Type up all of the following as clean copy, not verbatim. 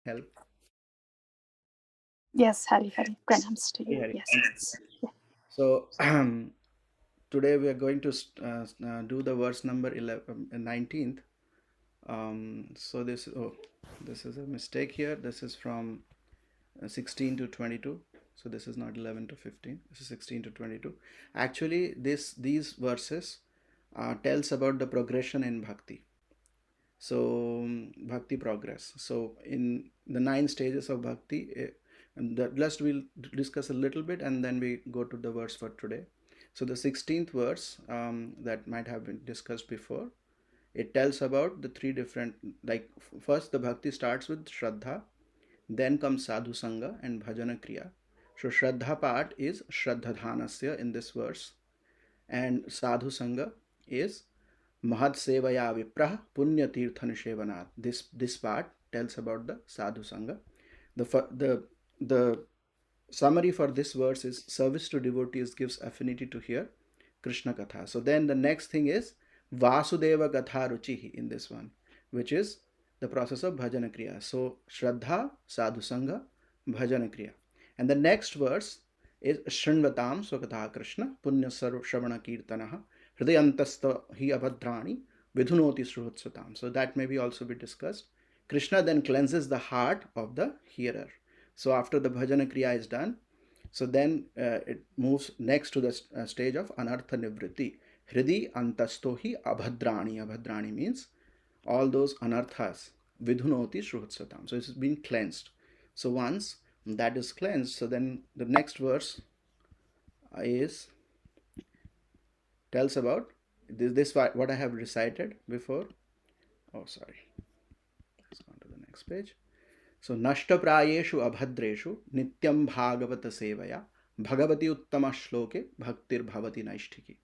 help? Yes, Hari Hari. Pranams to Hari you. Hari. Yes. Thank you. So today we are going to do the verse number 11, 19th. So this is a mistake here. This is from 16 to 22. So this is not 11 to 15. This is 16 to 22. Actually, these verses tells about the progression in bhakti. So bhakti progress. So in the 9 stages of bhakti, and the last we'll discuss a little bit, and then we go to the verse for today. So the 16th verse that might have been discussed before, it tells about the three different, like first the bhakti starts with shraddha, then comes sadhu sangha and bhajana kriya. So shraddha part is shraddhadhanasya in this verse, and sadhu sangha is Mahad Sevaya Viprah Punya Tirtha Nishevanat. This part tells about the Sadhu Sangha. The summary for this verse is service to devotees gives affinity to hear Krishna Katha. So then the next thing is Vasudeva Katha Ruchihi in this one, which is the process of Bhajana Kriya. So Shraddha, Sadhu Sangha, Bhajana Kriya. And the next verse is Shrinvatam Swakatha Krishna Punya Sarv Shravana Kirtanaha Hridayantastha Hi Abhadrani Vidhunoti Sruhutsatam. So that may be also be discussed. Krishna then cleanses the heart of the hearer. So after the bhajana kriya is done, so then it moves next to the stage of anartha nivritti. Hridi antastohi abhadrani. Abhadrani means all those anarthas. Vidhunoti shruhutsatam. So it's been cleansed. So once that is cleansed, so then the next verse is tells about this what I have recited before. Oh, sorry. Let's go on to the next page. So नष्टप्रायेषु अभद्रेषु नित्यं भागवत सेवया भगवती उत्तम श्लोके भक्तिर्भवति नैष्ठिकी.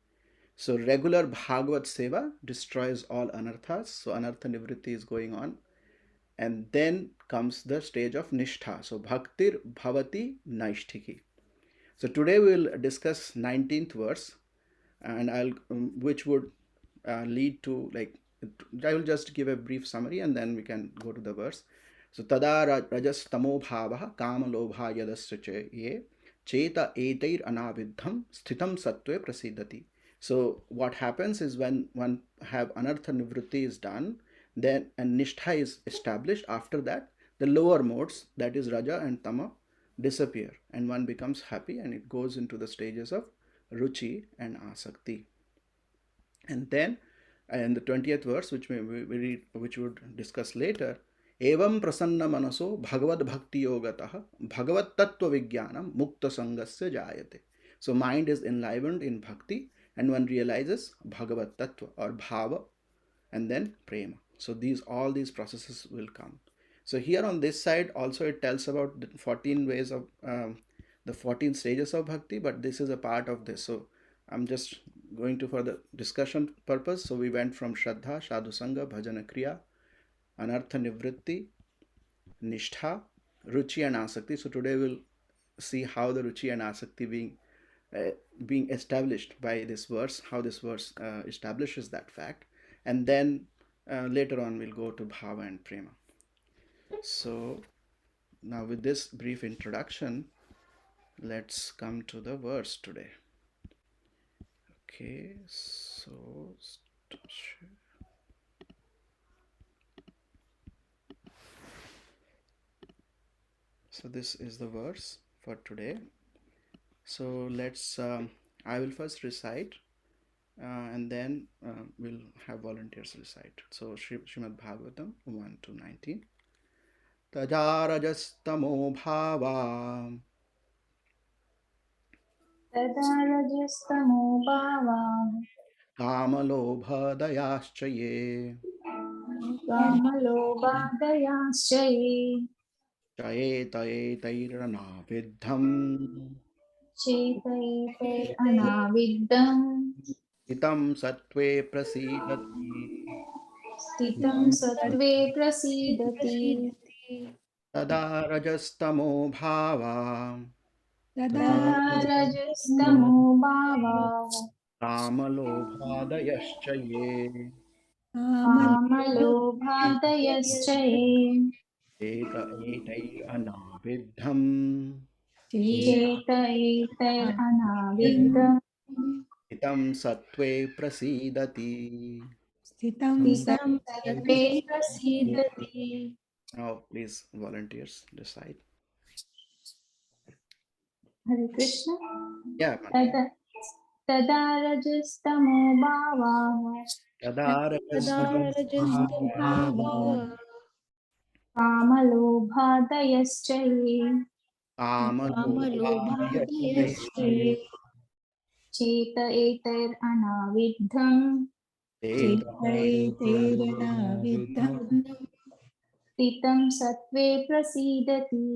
So regular Bhagavat Seva destroys all anarthas. So anartha nivritti is going on. And then comes the stage of Nishtha. So Bhaktir Bhavati Naishtiki. So today we will discuss 19th verse, and I'll which would lead to, like, I will just give a brief summary and then we can go to the verse. So tada rajas tamo bhava kama lobha yadasya ye cheta etair anavidham sthitam sattve prasidati. So what happens is when one have anartha nivritti is done, then and nishtha is established. After that, the lower modes, that is raja and tama, disappear and one becomes happy, and it goes into the stages of ruchi and asakti. And then in the 20th verse, which we read, which we would discuss later, evam prasanna manaso bhagavad bhakti yogatah bhagavad tattva vijnanam mukta sangasya jayate. So mind is enlivened in bhakti and one realizes bhagavad tattva or bhava, and then prema. So all these processes will come. So here on this side also it tells about the 14 ways of the 14 stages of bhakti, but this is a part of this. So I'm just going to for the discussion purpose. So we went from shraddha, sadhu sangha, bhajana kriya, anartha nivritti, nishtha, ruchi and asakti. So today we'll see how the ruchi and asakti being established by this verse, how this verse establishes that fact, and then later on we'll go to bhava and prema. So now with this brief introduction, let's come to the verse today. Okay, so this is the verse for today. So let's I will first recite and then we'll have volunteers recite. So Srimad Bhagavatam 1 to 19. तजारजस्तमो भावा तदा रजस्तमो भावाः कामलोभदयाश्च ये कामलोभादयाश्च ये चयेतैतैरनाविद्धम् चेतैतैरनाविद्धम् हितं सत्त्वे प्रसीदति. स्थितं सत्त्वे प्रसीदति तदा रजस्तमो भावा तदा रजस्तमो भावाः कामलोभादयश्च ये कामलोभादयश्च ये चेत एतैरनाविद्धम् चेत एतैरनाविद्धम् हितं सत्त्वे प्रसीदति. स्थितं स्थितं सत्त्वे सत्त्वे प्रसीदति. Now, please, volunteers, decide. Hare Krishna. Yeah, तदा तदा रजस्तमो भावाः तदा Kamarojasthamabhava रजस्तमोभावः कामलोभादयश्च ये कामलोभादयश्च ये चेत एतैरनाविद्धम् चेतैतेरणाविद्धं स्थितं सत्त्वे प्रसीदति.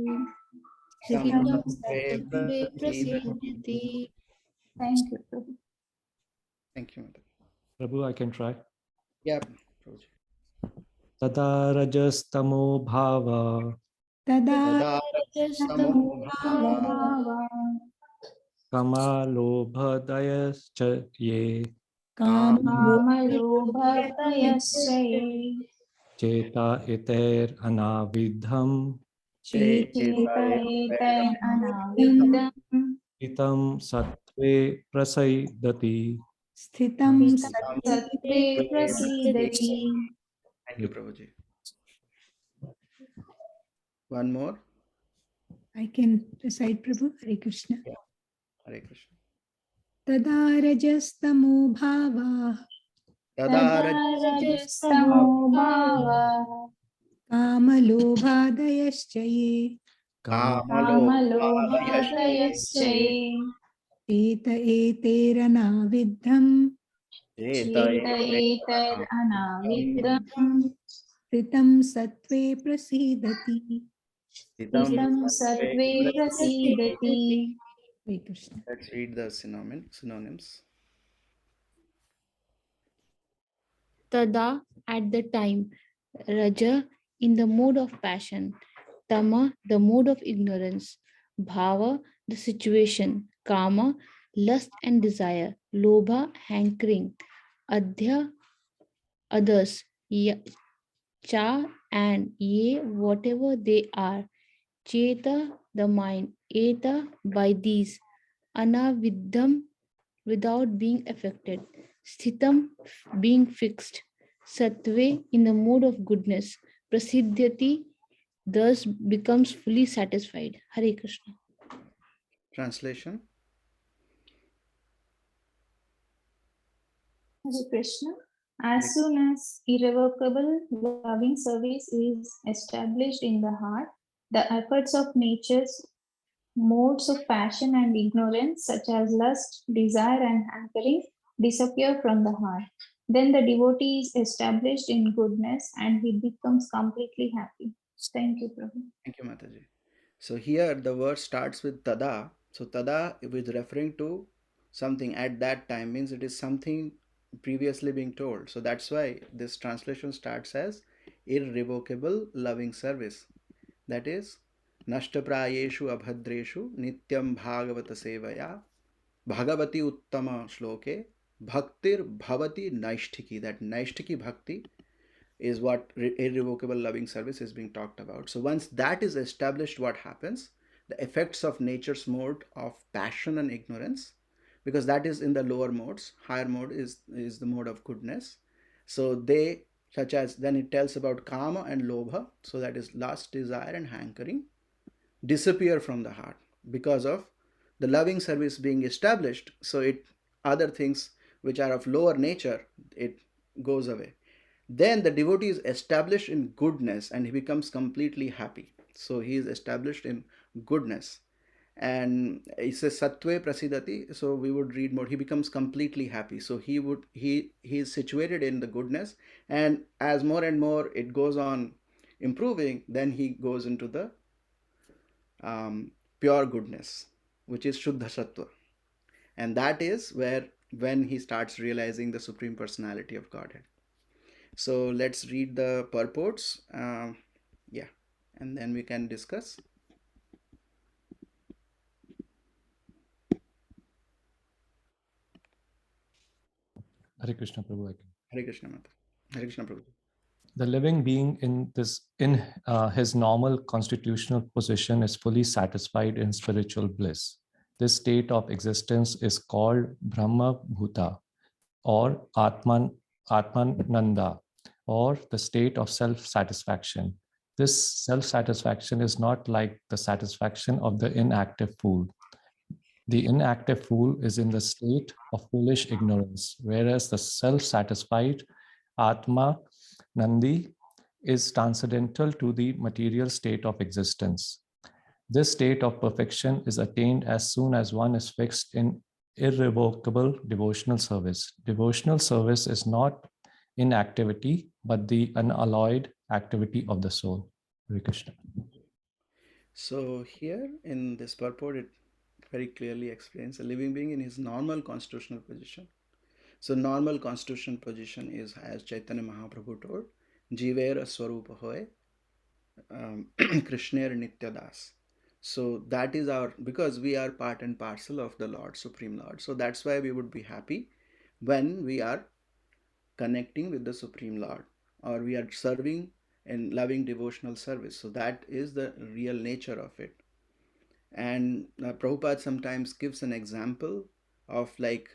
स्थितं स्थितं सत्त्वे सत्त्वे प्रसीदति. Thank you, Prabhu. Thank you, Mother. Prabhu, I can try. Yeah, Prabhuji. Tada rajastamo bhava तदा Tada रजस्तमोभावः samobhava kamalobhadayascha ye कामलोभदयश्च ये cheta iter anavidham चेत चेतैरनाविद्धं एतैरनाविद्धम् itam sattve prasaidati. स्थितं सत्त्वे प्रसीदति. Thank you, Prabhuji. One more. I can recite Prabhu. Hare Krishna. Hare Krishna. तदा रजस्तमो भावाः तदा रजस्तमो भावः कामलोभादयश्च ये कामलोभादयश्च ये चेत एतेरनाविद्धं चेत एतैरनाविद्धम् स्थितं सत्त्वे प्रसीदति. स्थितं सत्त्वे प्रसीदति. Hare Krishna. Let's read the synonyms. Tada, at the time. Raja, in the mood of passion. Tama, the mood of ignorance. Bhava, the situation. Kama, lust and desire. Lobha, hankering. Adhya, others. Cha and ye, whatever they are. Cheta, the mind. Eta, by these. Anaviddham, without being affected. Sthitam, being fixed. Sattve, in the mood of goodness. Prasiddhyati, thus becomes fully satisfied. Hare Krishna. Translation. Hare Krishna. As soon as irrevocable loving service is established in the heart, the efforts of nature's modes of passion and ignorance, such as lust, desire, and hankering, disappear from the heart. Then the devotee is established in goodness and he becomes completely happy. Thank you, Prabhu. Thank you, Mataji. So here the word starts with tada. So tada is referring to something at that time, means it is something previously being told. So that's why this translation starts as irrevocable loving service. That is nashtaprayeshu abhadreshu nityam bhagavata sevaya bhagavati uttama shloke bhaktir bhavati naishtiki. That naishtiki bhakti is what irrevocable loving service is being talked about. So once that is established, what happens? The effects of nature's mode of passion and ignorance, because that is in the lower modes. Higher mode is the mode of goodness. So they, such as, then it tells about kama and lobha, so that is lust, desire, and hankering, disappear from the heart because of the loving service being established. So it, other things which are of lower nature, it goes away. Then the devotee is established in goodness and he becomes completely happy. So he is established in goodness. And it says sattve prasidati. So we would read more. He becomes completely happy. So he is situated in the goodness, and as more and more it goes on improving, then he goes into the pure goodness, which is Shuddha Sattva. And that is where, when he starts realizing the Supreme Personality of Godhead. So let's read the purports. Yeah, and then we can discuss. Hare Krishna, Prabhu. I can. Hare Krishna Mata. Hare Krishna Prabhu. The living being in his normal constitutional position is fully satisfied in spiritual bliss. This state of existence is called Brahma Bhuta or Atmananda, or the state of self-satisfaction. This self-satisfaction is not like the satisfaction of the inactive fool. The inactive fool is in the state of foolish ignorance, whereas the self-satisfied Atma Nandi is transcendental to the material state of existence. This state of perfection is attained as soon as one is fixed in irrevocable devotional service. Devotional service is not inactivity, but the unalloyed activity of the soul. Hare Krishna. So here in this purport, it very clearly explains a living being in his normal constitutional position. So normal constitutional position is, as Chaitanya Mahaprabhu told, Jivera Swarupa Hoy, Krishner Nityadas. So that is our, because we are part and parcel of the Lord, Supreme Lord. So that's why we would be happy when we are connecting with the Supreme Lord, or we are serving in loving devotional service. So that is the real nature of it. And Prabhupada sometimes gives an example of like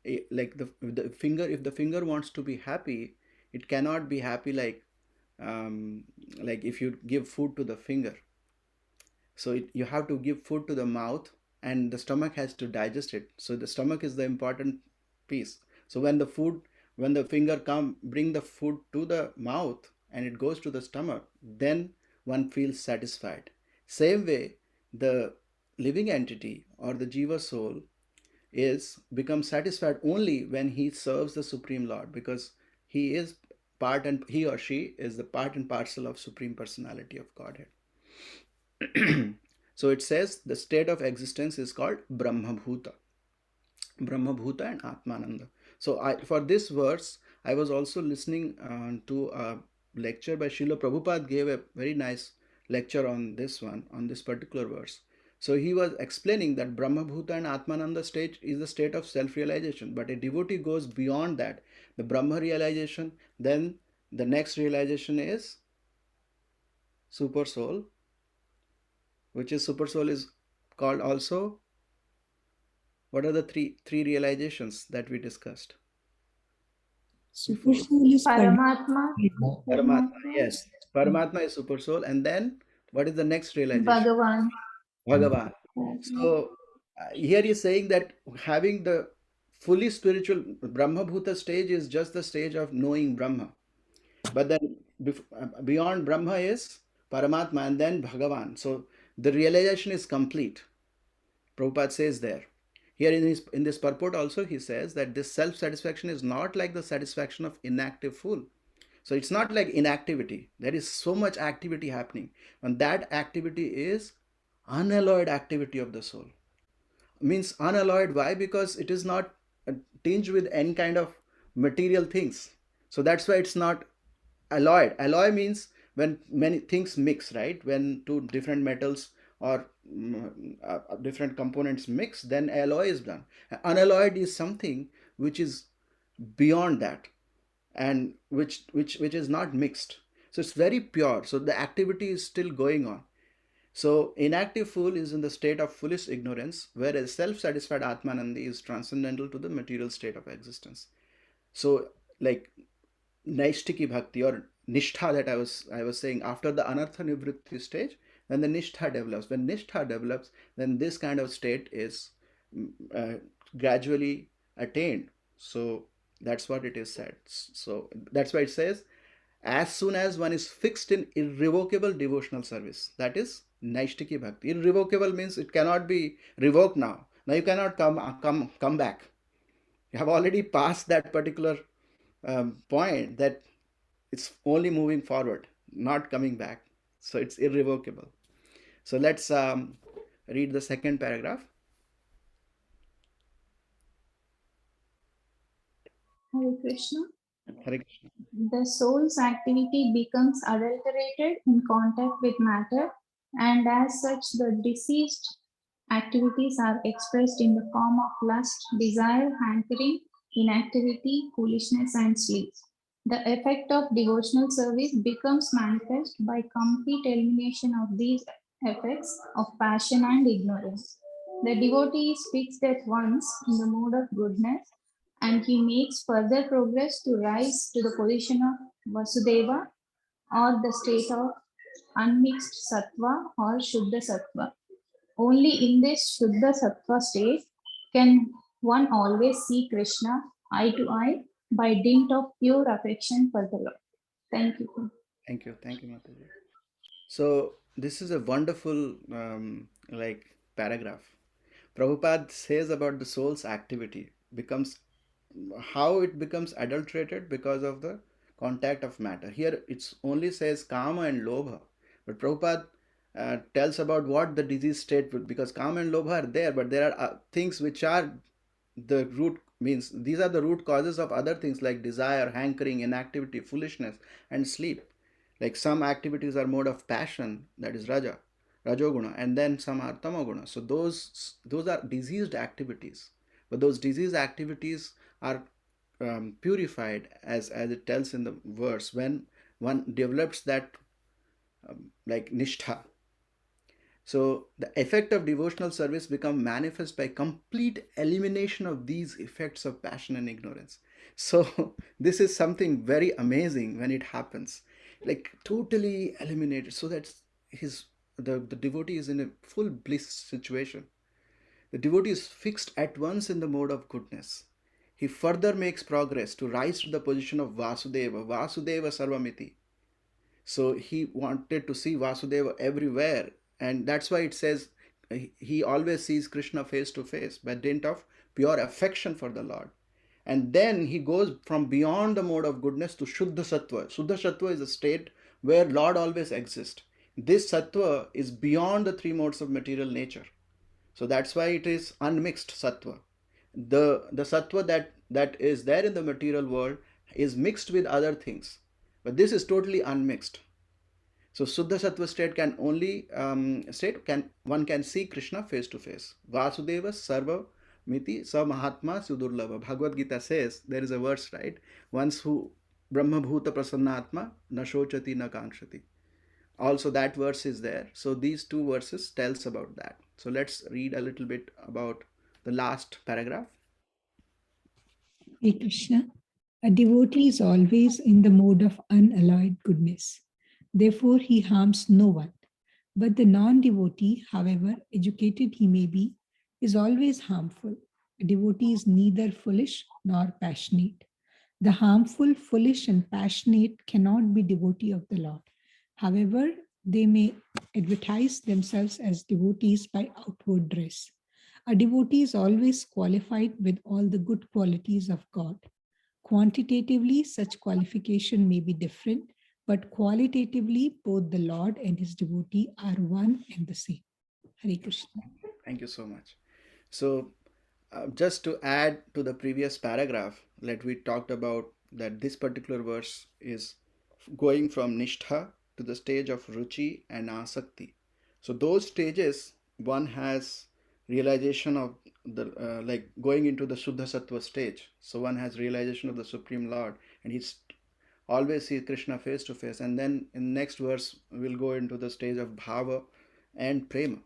the finger. If the finger wants to be happy, it cannot be happy like if you give food to the finger. So you have to give food to the mouth, and the stomach has to digest it. So the stomach is the important piece. So when the finger bring the food to the mouth and it goes to the stomach, then one feels satisfied. Same way, the living entity or the jiva soul is becomes satisfied only when he serves the Supreme Lord, because he or she is the part and parcel of Supreme Personality of Godhead. So it says the state of existence is called Brahma Bhuta and Atmananda. So for this verse, I was also listening to a lecture by Srila Prabhupada. Gave a very nice lecture on this particular verse. So he was explaining that Brahma Bhuta and Atmananda state is the state of self-realization, but a devotee goes beyond that. The Brahma realization, then the next realization is Super Soul, which is Super Soul is called also, what are the three realizations that we discussed? Super soul is Paramatma, Paramatma, yes. Paramatma is Super Soul. And then what is the next realization? Bhagavan. Bhagavan. So here he's saying that having the fully spiritual Brahma Bhuta stage is just the stage of knowing Brahma. But then beyond Brahma is Paramatma and then Bhagavan. So the realization is complete. Prabhupada says there. Here in this purport also he says that this self-satisfaction is not like the satisfaction of inactive fool. So it's not like inactivity. There is so much activity happening. And that activity is unalloyed activity of the soul. Means unalloyed, why? Because it is not tinged with any kind of material things. So that's why it's not alloyed. Alloy means when many things mix, right? When two different metals or different components mix, then alloy is done. Unalloyed is something which is beyond that, and which is not mixed. So it's very pure. So the activity is still going on. So inactive fool is in the state of foolish ignorance, whereas self-satisfied Atmanandi is transcendental to the material state of existence. So like Naishtiki Bhakti or Nishtha that I was saying, after the Anartha Nivritti stage, then the Nishtha develops. When Nishtha develops, then this kind of state is gradually attained. So that's what it is said. So that's why it says, as soon as one is fixed in irrevocable devotional service, that is Naishtiki Bhakti. Irrevocable means it cannot be revoked now. Now you cannot come back. You have already passed that particular point, that it's only moving forward, not coming back. So it's irrevocable. So let's read the second paragraph. Hare Krishna. Hare Krishna. The soul's activity becomes adulterated in contact with matter, and as such, the deceased activities are expressed in the form of lust, desire, hankering, inactivity, foolishness, and sleep. The effect of devotional service becomes manifest by complete elimination of these effects of passion and ignorance. The devotee is fixed at once in the mode of goodness and he makes further progress to rise to the position of Vasudeva or the state of unmixed sattva or Shuddha sattva. Only in this Shuddha sattva state can one always see Krishna eye to eye by dint of pure affection for the Lord. Thank you. Thank you, Mataji. So this is a wonderful paragraph. Prabhupada says about the soul's activity becomes how it becomes adulterated because of the contact of matter. Here it only says kama and lobha, but Prabhupada tells about what the disease state would, because kama and lobha are there, but there are things which are the root, means these are the root causes of other things like desire, hankering, inactivity, foolishness, and sleep. Like some activities are mode of passion, that is rajoguna, and then some are tamoguna. So those are diseased activities, but those diseased activities are purified, as it tells in the verse, when one develops that nishtha. So the effect of devotional service become manifest by complete elimination of these effects of passion and ignorance. So this is something very amazing when it happens, like totally eliminated, so that the devotee is in a full bliss situation. The devotee is fixed at once in the mode of goodness. He further makes progress to rise to the position of Vasudeva Sarvamiti. So he wanted to see Vasudeva everywhere, and that's why it says he always sees Krishna face to face by dint of pure affection for the Lord. And then he goes from beyond the mode of goodness to Shuddha Sattva. Shuddha Sattva is a state where Lord always exists. This Sattva is beyond the three modes of material nature. So that's why it is unmixed Sattva. The Sattva that is there in the material world is mixed with other things. But this is totally unmixed. So Suddha Sattva state can only one can see Krishna face to face. Vasudeva Sarva Miti Sa Mahatma Sudurlava. Bhagavad Gita says, there is a verse, right? Once who Brahma Bhuta Prasannatma Na Shochati Na Kankshati. Also that verse is there. So these two verses tells about that. So let's read a little bit about the last paragraph. Hare Krishna. A devotee is always in the mode of unalloyed goodness. Therefore, he harms no one. But the non-devotee, however educated he may be, is always harmful. A devotee is neither foolish nor passionate. The harmful, foolish, and passionate cannot be devotee of the Lord. However, they may advertise themselves as devotees by outward dress. A devotee is always qualified with all the good qualities of God. Quantitatively, such qualification may be different, but qualitatively, both the Lord and his devotee are one and the same. Hare Krishna. Thank you so much. So just to add to the previous paragraph that we talked about, that this particular verse is going from nishtha to the stage of ruchi and asakti. So those stages, one has realization of the like going into the Shuddha Sattva stage. So one has realization of the Supreme Lord, and he's always sees Krishna face to face. And then in the next verse, we'll go into the stage of bhava and prema.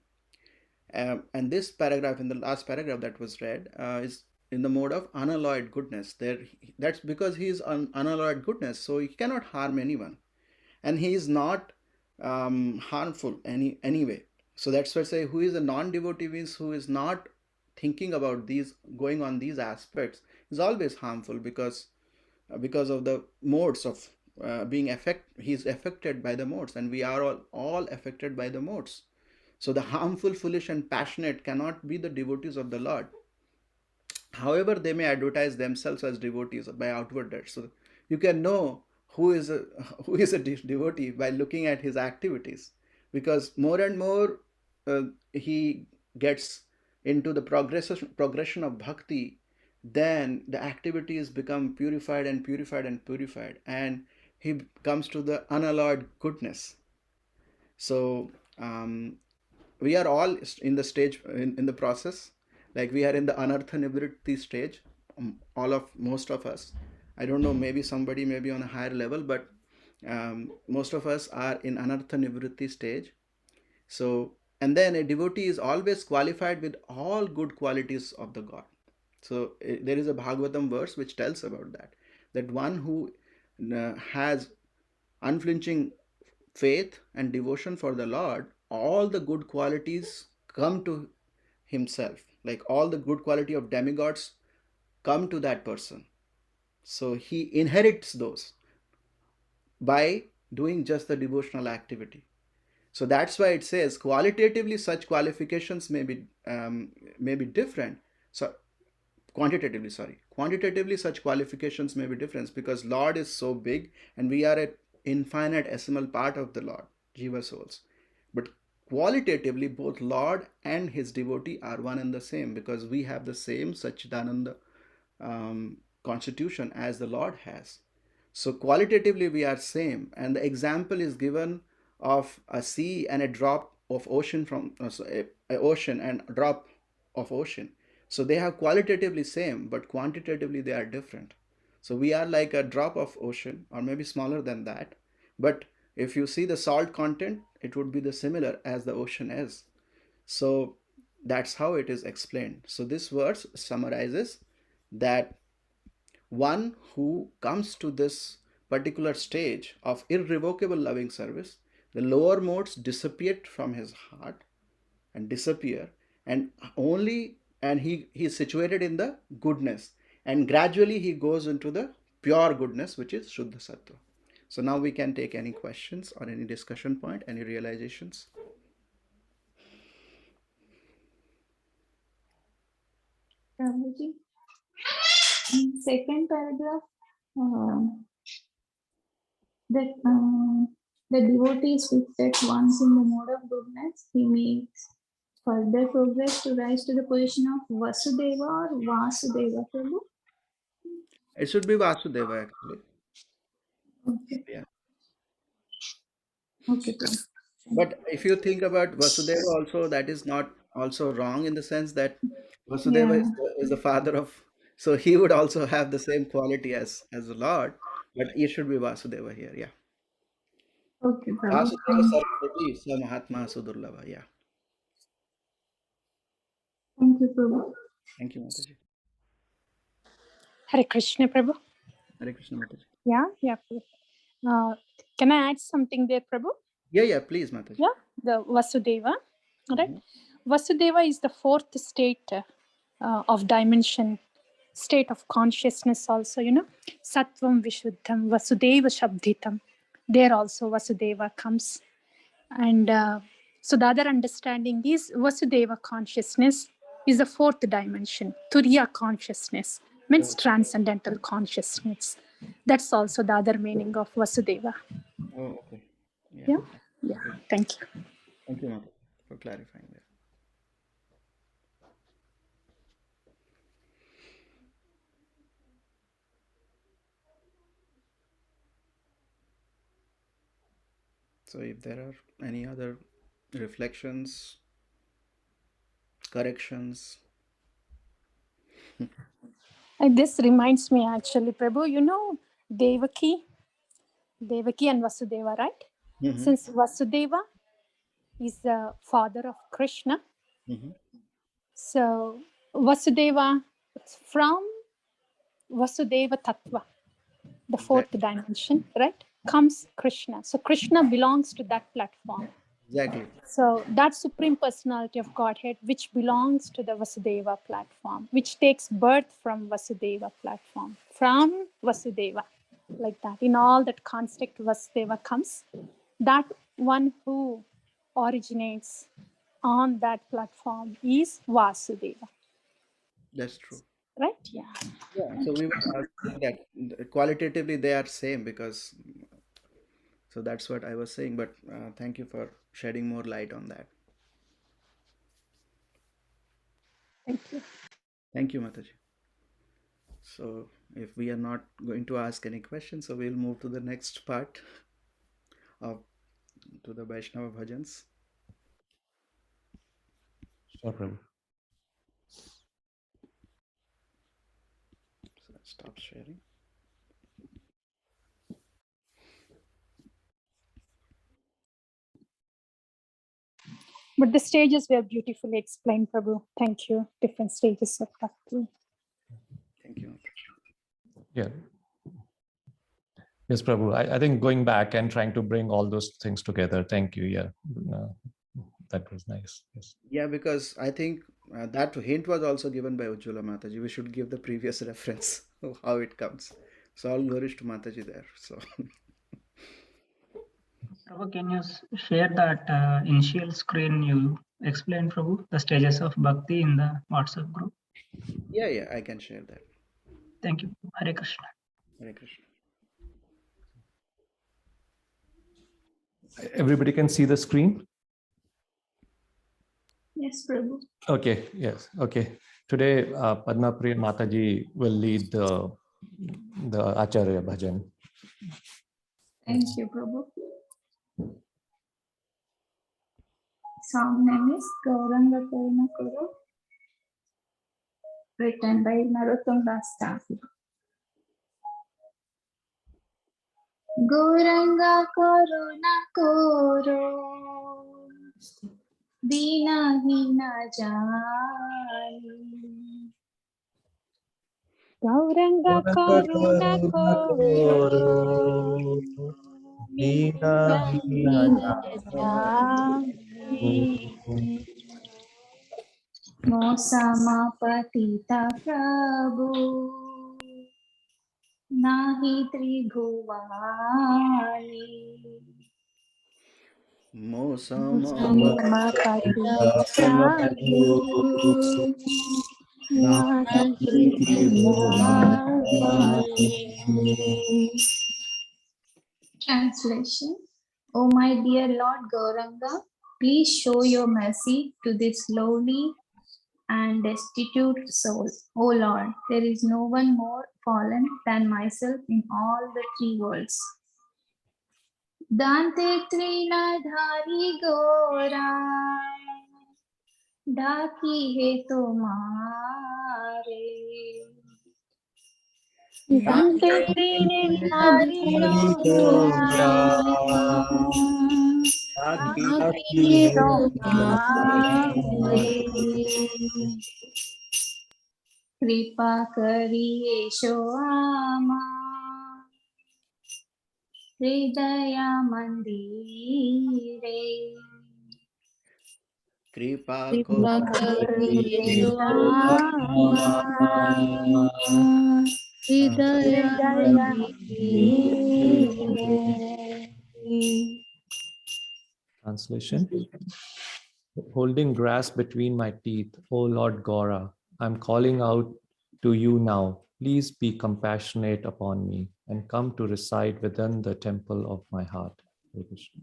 And this paragraph, in the last paragraph that was read, is in the mode of unalloyed goodness. That's because he is unalloyed goodness, so he cannot harm anyone, and he is not harmful anyway. So that's why I say, who is a non-devotee means who is not thinking about these, going on these aspects, is always harmful because of the modes of he's affected by the modes, and we are all affected by the modes. So the harmful, foolish, and passionate cannot be the devotees of the Lord. However, they may advertise themselves as devotees by outward deeds. So you can know who is a devotee by looking at his activities, because more and more he gets into the progression of bhakti, then the activities become purified and purified and purified, and he comes to the unalloyed goodness. So we are all in the stage, in the process, like we are in the anartha nivritti stage, most of us, I don't know, maybe somebody may be on a higher level, but most of us are in anartha nivritti stage. So, and then a devotee is always qualified with all good qualities of the God. So, there is a Bhagavatam verse which tells about that. That one who has unflinching faith and devotion for the Lord, all the good qualities come to himself. Like all the good quality of demigods come to that person. So he inherits those by doing just the devotional activity. So that's why it says qualitatively such qualifications may be different. So quantitatively such qualifications may be different because Lord is so big and we are an infinitesimal part of the Lord, jiva souls. But qualitatively both Lord and his devotee are one and the same because we have the same Sachidananda constitution as the Lord has. So qualitatively we are same, and the example is given of a sea and a drop of ocean from a ocean and a drop of ocean. So they have qualitatively same, but quantitatively they are different. So we are like a drop of ocean, or maybe smaller than that. But if you see the salt content, it would be the similar as the ocean is. So that's how it is explained. So this verse summarizes that one who comes to this particular stage of irrevocable loving service, the lower modes disappear from his heart and disappear, and only and he is situated in the goodness, and gradually he goes into the pure goodness, which is Shuddha Sattva. So now we can take any questions or any discussion point, any realizations. Prabhuji, in second paragraph, that the devotee is fixed at once in the mode of goodness, he makes further progress to rise to the position of Vasudeva or Vasudeva, Prabhu? It should be Vasudeva actually. Okay, Yeah. okay, Prabhu. But if you think about Vasudeva also, that is not also wrong in the sense that Vasudeva Yeah, is the father of, so he would also have the same quality as the Lord, but it should be Vasudeva here. Yeah. okay, Prabhu. Vasudeva Sarvati Sa Mahatma Sudurlava. Yeah. Thank you, Prabhu. Thank you, Mataji. Hare Krishna, Prabhu. Hare Krishna, Mataji. Yeah, yeah. Prabhu. Can I add something there, Prabhu? Yeah, please, Mataji. Yeah, the Vasudeva. Right? Mhm. Vasudeva is the fourth state of dimension, state of consciousness also, Sattvam Vishuddham, Vasudeva Shabditam. There also Vasudeva comes. And so the other understanding is Vasudeva consciousness is the fourth dimension. Turiya consciousness means transcendental consciousness. That's also the other meaning of Vasudeva. Oh, okay. Yeah. Yeah, yeah. Okay. Thank you. Thank you, Mataji, for clarifying that. So if there are any other reflections, corrections. And this reminds me actually, Prabhu, Devaki, Devaki and Vasudeva, right? Mm-hmm. Since Vasudeva is the father of Krishna, Mm-hmm. so Vasudeva, from Vasudeva Tattva, the fourth dimension, right, comes Krishna. So Krishna belongs to that platform. Exactly. So that Supreme Personality of Godhead, which belongs to the Vasudeva platform, which takes birth from Vasudeva platform, from Vasudeva, like that. In all that construct, Vasudeva comes. That one who originates on that platform is Vasudeva, That's true. right? Yeah. Yeah. So we were saying that qualitatively they are same because, so that's what I was saying. But thank you for shedding more light on that. Thank you. Thank you, Mataji. So if we are not going to ask any questions, so we'll move to the next part of to the Vaishnava bhajans. Sure, Prabhu. So let's stop sharing. But the stages were beautifully explained, Prabhu. Thank you. Different stages of bhakti. Thank you. Yeah. Yes, Prabhu. I think going back and trying to bring all those things together. Thank you. Yeah. That was nice. Yes. Yeah, because I think that hint was also given by Ujjwala Mataji. We should give the previous reference of how it comes. So all glories to Mataji there. So Prabhu, can you share that initial screen you explained, Prabhu, the stages of bhakti in the WhatsApp group? yeah, I can share that. Thank you. Hare Krishna. Hare Krishna. Everybody can see the screen? Yes, Prabhu. Okay. Yes. Okay. Today, Padma Priya Mataji will lead the Acharya Bhajan. Thank you, Prabhu. Song name is Gauranga Karuna Kuru, written by Narottam Das Thakur. Gauranga Karuna Kuru, Dina Hina Jani. Gauranga Karuna Koro, Dina Jani. Mosama Patita Prabhu, Nahi Tribhuvani. Mosama Samapatita Prabhu, Nahi Tribhuvani. Translation. O my dear Lord Gauranga, please show your mercy to this lowly and destitute soul. O Lord, there is no one more fallen than myself in all the three worlds. Dante Trinadhari Gora, Daki he tumare. Dante Trinidhari Gora, Daki Tomare. Kripa kariye shoama, Hridaya mandire. Kripa Kripa Kariye kariye Rama, Hridaya Hridaya Mandire. Translation. Holding grass between my teeth, O Lord Gora, I'm calling out to you now. Please be compassionate upon me and come to reside within the temple of my heart. Hare Krishna.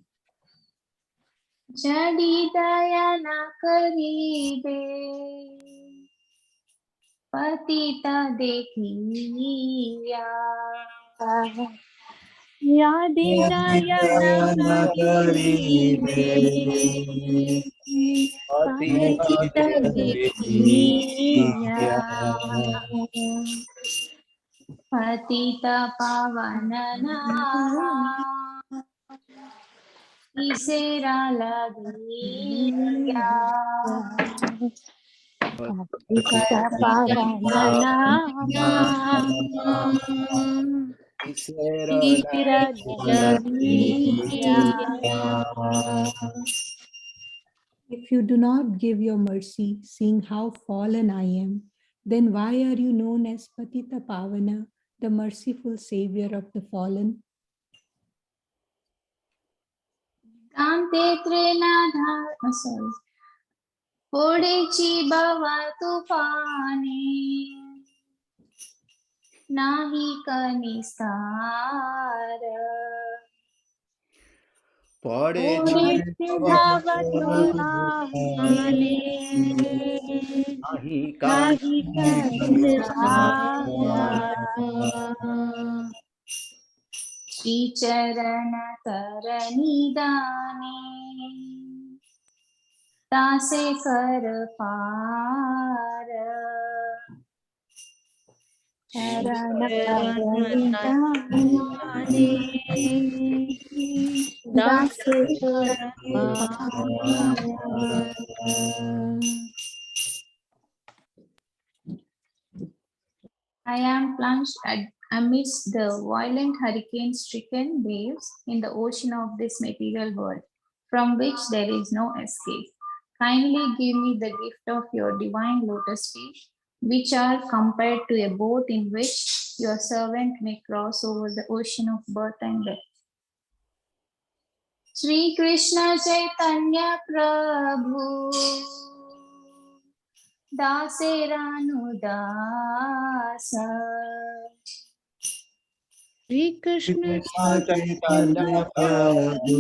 Jadi daya na karibe, patita dekhiya. Yadi Dayana Karibe, Patita Dekhiya. Patita pavana nama, isera lagiya. Patita Pavana Nama, Isira Lagiya. If you do not give your mercy, seeing how fallen I am, then why are you known as Patita Pavana, the merciful savior of the fallen? Kante trena dhar, sorry. Podichi bhava tufane, nahi kanisara. Pade Bhavatu Nane, Nahi Nahi Kanisara. Shri charana karani dane, तासे कर पार I am plunged amidst the violent hurricane-stricken waves in the ocean of this material world, from which there is no escape. Kindly give me the gift of your divine lotus feet, which are compared to a boat in which your servant may cross over the ocean of birth and death. Sri Krishna Chaitanya Prabhu Daseranu Dasa Sri Krishna Chaitanya Prabhu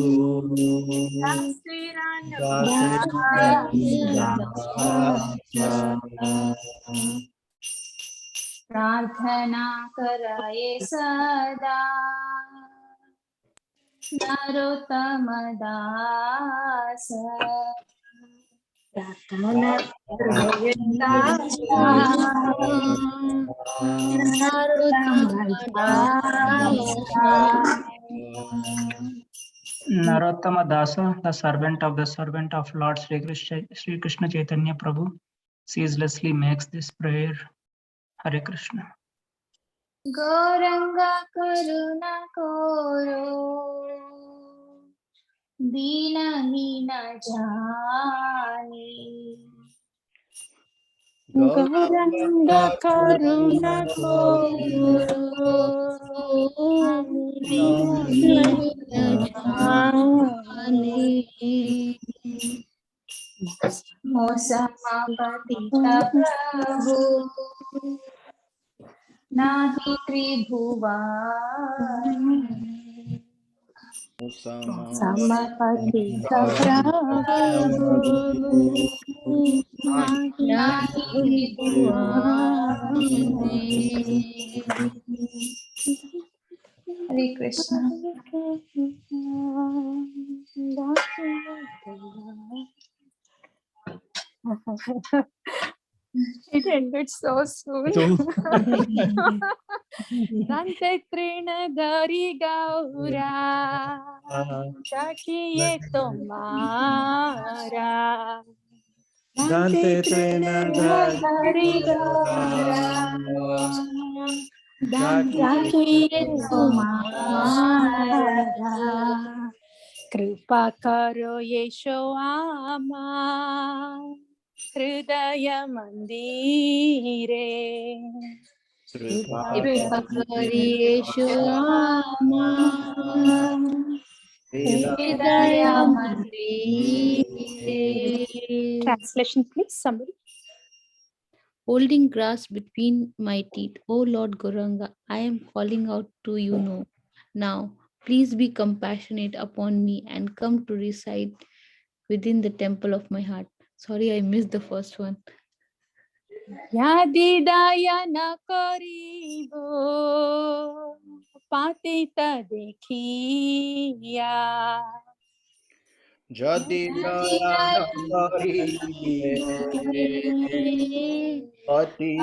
प्रार्थना कराये सदा नरोत्तम दास प्रार्थना कराये Narottama Dasa, the servant of Lord Sri Krishna Chaitanya Prabhu, ceaselessly makes this prayer. Hare Krishna. Gauranga करुणा करो दीनहीन जाने गौरंगा करुणा मोसमापतित प्रभु नाहि त्रिभुवन समपतित प्रभु नाहि त्रिभुवन हरे Krishna It ended so soon. Dante Trinadari Gaura Jakiye Tomara Dante Trinadari Gaura Jakiye Tomara Kripa Karo Yesho Ama Hridaya Mandire Translation, please, somebody. Holding grass between my teeth, O Lord Gauranga, I am calling out to you now. Please be compassionate upon me and come to reside within the temple of my heart. Sorry, I missed the first one. Yadi dayana koribo patita dekhiya Jadi daya karibe pati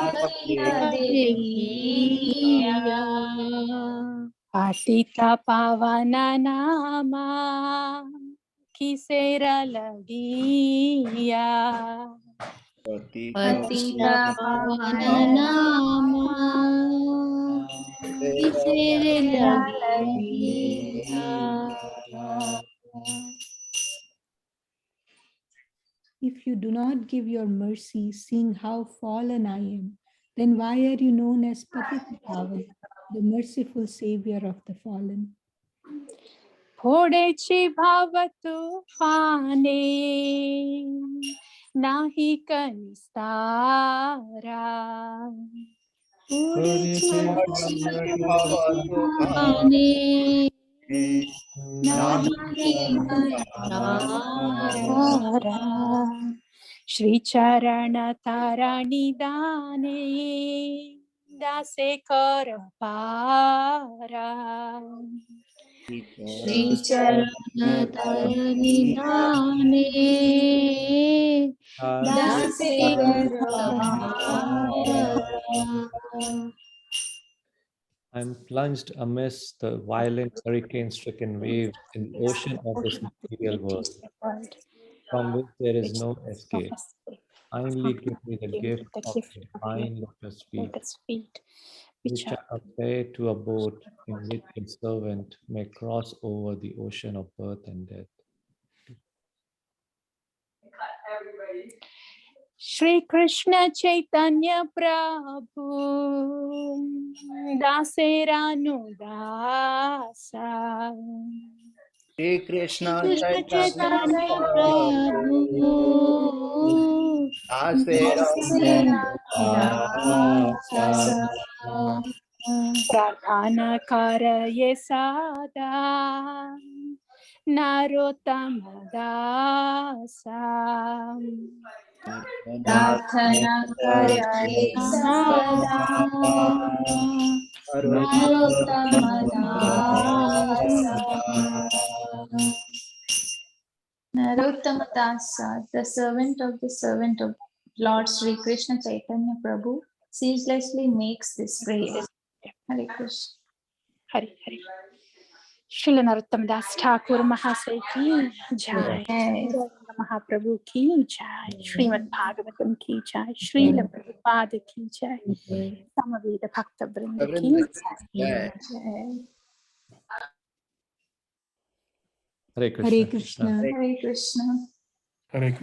patita pavana nama kisera lagiya Patita Pavana Nama Kisere Lagiya. If you do not give your mercy, seeing how fallen I am, then why are you known as Patita Pavan, the merciful savior of the fallen? Phodechi bhavatu pane nahi kanistara Shri Charana Tarani Dane Dase Karapara Shri Charana Tarani Dane Dase Karapara I am plunged amidst the violent hurricane-stricken waves in the ocean of this material world, from which there is no escape. Kindly give me the gift of the divine lotus feet, which are compared to a boat in which a servant may cross over the ocean of birth and death. Shri Krishna Chaitanya Prabhu Daseranu Dasa Shri Krishna Krishna Chaitanya Chaitanya Prabhu, Prabhu, Dasera Pradhana Karaye Sada Narottama Dasa Prarthana karaye sada Narottama dasa. Narottama dasa, the servant of Lord Sri Krishna Chaitanya Prabhu, ceaselessly makes this prayer. Hare Krishna. Hari Hari. Srila Narottama Das Thakur Mahasaya ki jai. Jai. Mahaprabhu ki jai. Srimad Bhagavatam ki jai. Srila Prabhupada ki jai. Samaveda Bhakta Vrinda ki jai. Jai. Hare Krishna. Hare Krishna. Hare Krishna. Hare Krishna.